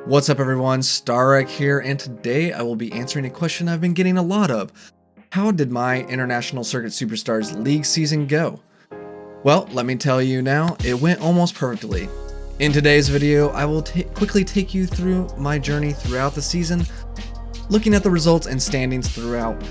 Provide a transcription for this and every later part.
What's up everyone, Starek here, and today I will be answering a question I've been getting a lot of. How did my International Circuit Superstars League season go? Well, let me tell you now, it went almost perfectly. In today's video, I will quickly take you through my journey throughout the season, looking at the results and standings throughout.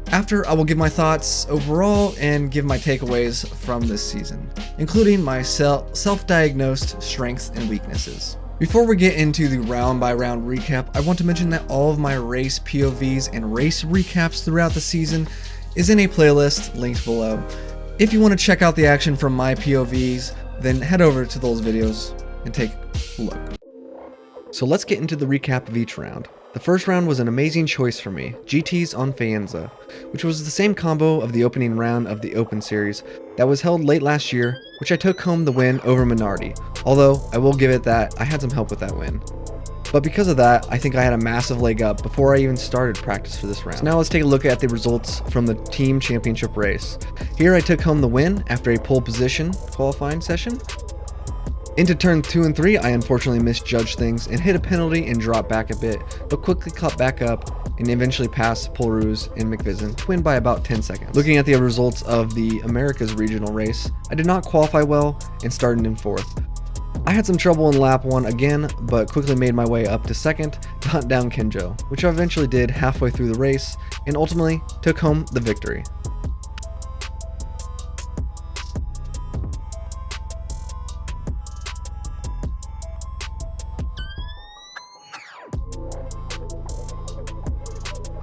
After, I will give my thoughts overall and give my takeaways from this season, including my self-diagnosed strengths and weaknesses. Before we get into the round-by-round recap, I want to mention that all of my race POVs and race recaps throughout the season is in a playlist linked below. If you want to check out the action from my POVs, then head over to those videos and take a look. So let's get into the recap of each round. The first round was an amazing choice for me, GT's on Faenza, which was the same combo of the opening round of the Open Series that was held late last year, which I took home the win over Minardi, although I will give it that I had some help with that win. But because of that, I think I had a massive leg up before I even started practice for this round. So now let's take a look at the results from the team championship race. Here I took home the win after a pole position qualifying session. Into turn 2 and 3, I unfortunately misjudged things and hit a penalty and dropped back a bit, but quickly caught back up and eventually passed Polruz and McVision to win by about 10 seconds. Looking at the results of the Americas regional race, I did not qualify well and started in 4th. I had some trouble in lap 1 again, but quickly made my way up to 2nd to hunt down Kenjo, which I eventually did halfway through the race and ultimately took home the victory.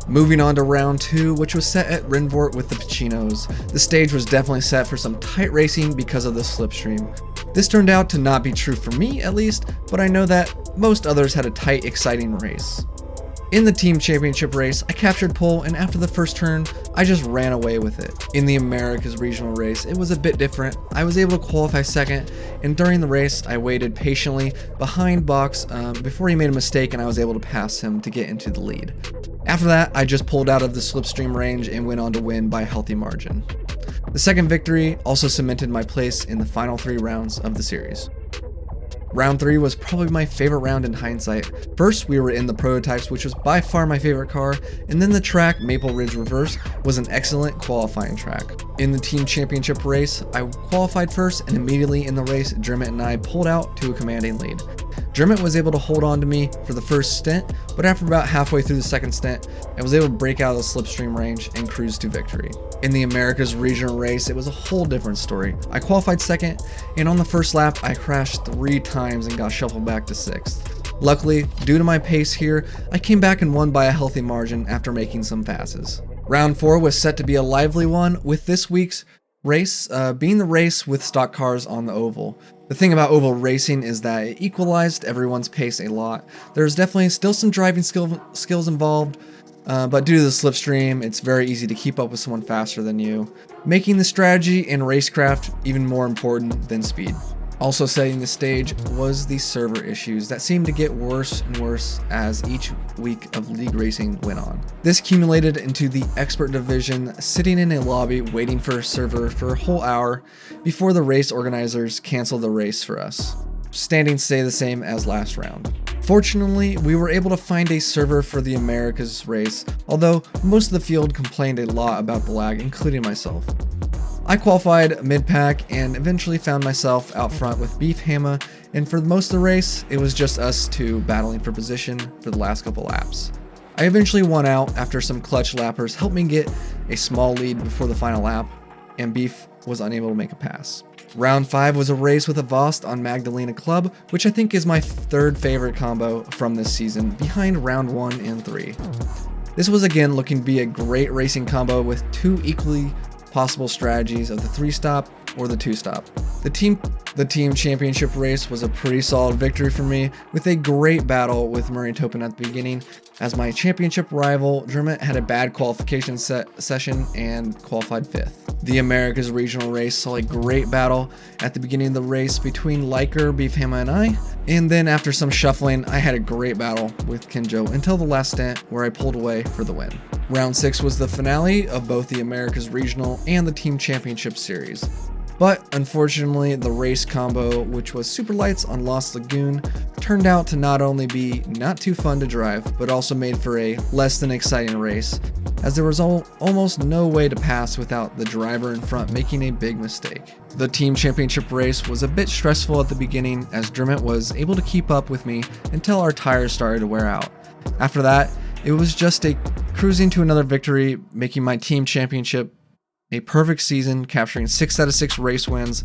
Moving on to round 2, which was set at Renvort with the Pacinos. The stage was definitely set for some tight racing because of the slipstream. This turned out to not be true for me at least, but I know that most others had a tight, exciting race. In the team championship race, I captured pole, and after the first turn, I just ran away with it. In the Americas regional race, it was a bit different. I was able to qualify 2nd, and during the race, I waited patiently behind Box before he made a mistake, and I was able to pass him to get into the lead. After that, I just pulled out of the slipstream range and went on to win by a healthy margin. The second victory also cemented my place in the final 3 rounds of the series. Round 3 was probably my favorite round in hindsight. First, we were in the prototypes, which was by far my favorite car, and then the track, Maple Ridge Reverse, was an excellent qualifying track. In the team championship race, I qualified first, and immediately in the race, Dermot and I pulled out to a commanding lead. Dermot was able to hold on to me for the first stint, but after about halfway through the second stint, I was able to break out of the slipstream range and cruise to victory. In the Americas regional race, it was a whole different story. I qualified 2nd, and on the first lap, I crashed 3 times and got shuffled back to 6th. Luckily, due to my pace here, I came back and won by a healthy margin after making some passes. Round 4 was set to be a lively one, with this week's race being the race with stock cars on the oval. The thing about oval racing is that it equalized everyone's pace a lot. There's definitely still some driving skills involved, but due to the slipstream, it's very easy to keep up with someone faster than you, making the strategy and racecraft even more important than speed. Also setting the stage was the server issues that seemed to get worse and worse as each week of league racing went on. This accumulated into the expert division sitting in a lobby waiting for a server for a whole hour before the race organizers canceled the race for us. Standings stay the same as last round. Fortunately, we were able to find a server for the Americas race, although most of the field complained a lot about the lag, including myself. I qualified mid-pack and eventually found myself out front with Beef Hammer, and for most of the race, it was just us two battling for position for the last couple laps. I eventually won out after some clutch lappers helped me get a small lead before the final lap, and Beef was unable to make a pass. Round 5 was a race with a Vost on Magdalena Club, which I think is my 3rd favorite combo from this season, behind round 1 and 3. This was again looking to be a great racing combo with 2 equally possible strategies of the 3-stop or the 2-stop. The team championship race was a pretty solid victory for me, with a great battle with Murray Topin at the beginning, as my championship rival Dermot had a bad qualification session and qualified 5th. The Americas regional race saw a great battle at the beginning of the race between Liker, Beefhammer, and I, and then after some shuffling, I had a great battle with Kenjo until the last stint where I pulled away for the win. Round 6 was the finale of both the Americas regional and the team championship series. But unfortunately, the race combo, which was super lights on Lost Lagoon, turned out to not only be not too fun to drive, but also made for a less than exciting race, as there was almost no way to pass without the driver in front making a big mistake. The team championship race was a bit stressful at the beginning, as Dermot was able to keep up with me until our tires started to wear out. After that, it was just a cruising to another victory, making my team championship a perfect season, capturing 6 out of 6 race wins,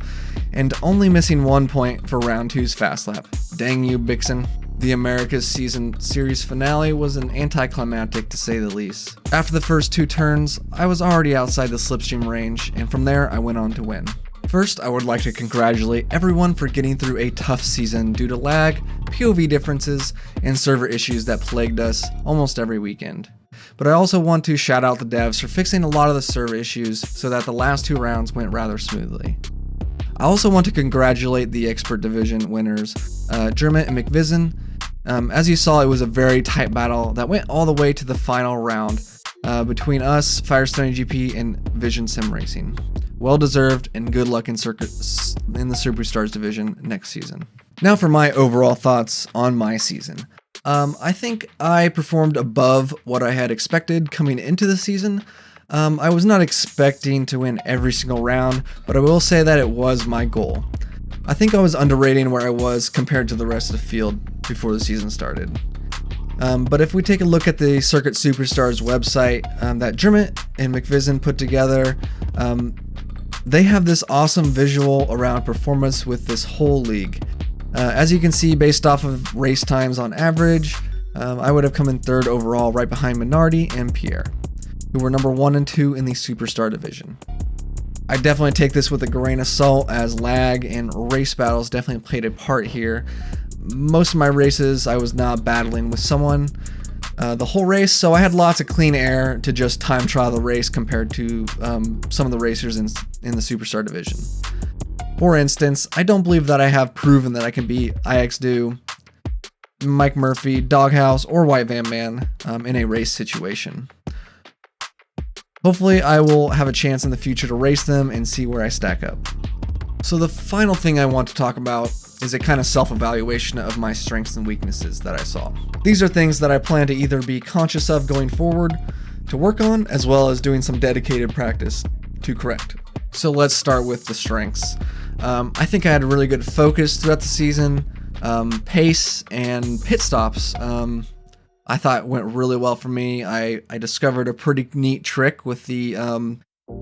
and only missing 1 point for round 2's fast lap. Dang you, Bixen. The America's Season Series finale was an anticlimactic to say the least. After the first 2 turns, I was already outside the slipstream range, and from there I went on to win. First, I would like to congratulate everyone for getting through a tough season due to lag, POV differences, and server issues that plagued us almost every weekend. But I also want to shout out the devs for fixing a lot of the server issues so that the last 2 rounds went rather smoothly. I also want to congratulate the Expert Division winners, Dermot and McVision. As you saw, it was a very tight battle that went all the way to the final round between us, Firestone GP, and Vision Sim Racing. Well deserved, and good luck in the Superstars division next season. Now for my overall thoughts on my season. I think I performed above what I had expected coming into the season. I was not expecting to win every single round, but I will say that it was my goal. I think I was underrating where I was compared to the rest of the field before the season started. But if we take a look at the Circuit Superstars website that Dermot and McVision put together, they have this awesome visual around performance with this whole league. As you can see, based off of race times on average, I would have come in 3rd overall, right behind Minardi and Pierre, who were number 1 and 2 in the Superstar division. I definitely take this with a grain of salt, as lag and race battles definitely played a part here. Most of my races, I was not battling with someone the whole race, so I had lots of clean air to just time trial the race compared to some of the racers in the Superstar division. For instance, I don't believe that I have proven that I can beat IXDo, Mike Murphy, Doghouse, or White Van Man in a race situation. Hopefully I will have a chance in the future to race them and see where I stack up. So the final thing I want to talk about is a kind of self-evaluation of my strengths and weaknesses that I saw. These are things that I plan to either be conscious of going forward to work on, as well as doing some dedicated practice to correct. So let's start with the strengths. I think I had a really good focus throughout the season. Pace and pit stops, I thought went really well for me. I discovered a pretty neat trick with the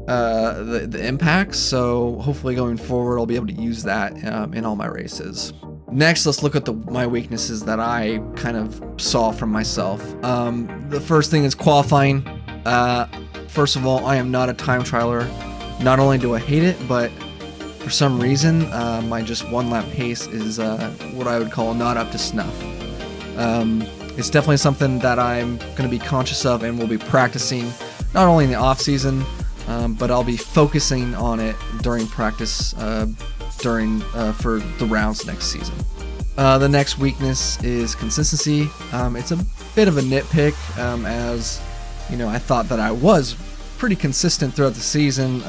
impacts, so hopefully going forward I'll be able to use that in all my races. Next, let's look at my weaknesses that I kind of saw from myself. The first thing is qualifying. First of all, I am not a time trialer. Not only do I hate it, but for some reason, my just 1 lap pace is what I would call not up to snuff. It's definitely something that I'm going to be conscious of and will be practicing, not only in the off season, but I'll be focusing on it during practice for the rounds next season. The next weakness is consistency. It's a bit of a nitpick, as you know, I thought that I was pretty consistent throughout the season.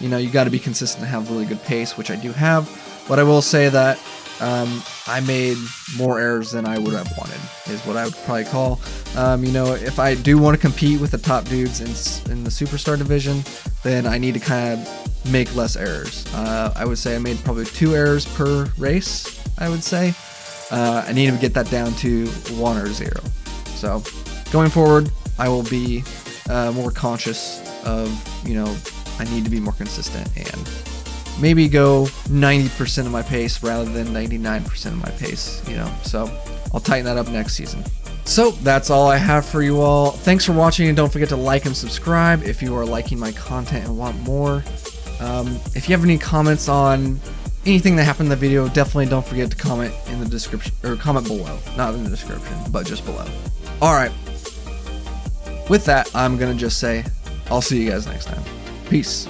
You got to be consistent to have really good pace, which I do have, but I will say that I made more errors than I would have wanted, is what I would probably call. If I do want to compete with the top dudes in the Superstar division, then I need to kind of make less errors. I would say I made probably 2 errors per race, I would say. I need to get that down to 1 or 0. So going forward, I will be more conscious of, I need to be more consistent and maybe go 90% of my pace rather than 99% of my pace, so I'll tighten that up next season. So that's all I have for you all. Thanks for watching, and don't forget to like and subscribe if you are liking my content and want more. If you have any comments on anything that happened in the video, definitely don't forget to comment in the description, or comment below, not in the description, but just below. Alright, with that, I'm gonna just say I'll see you guys next time. Peace.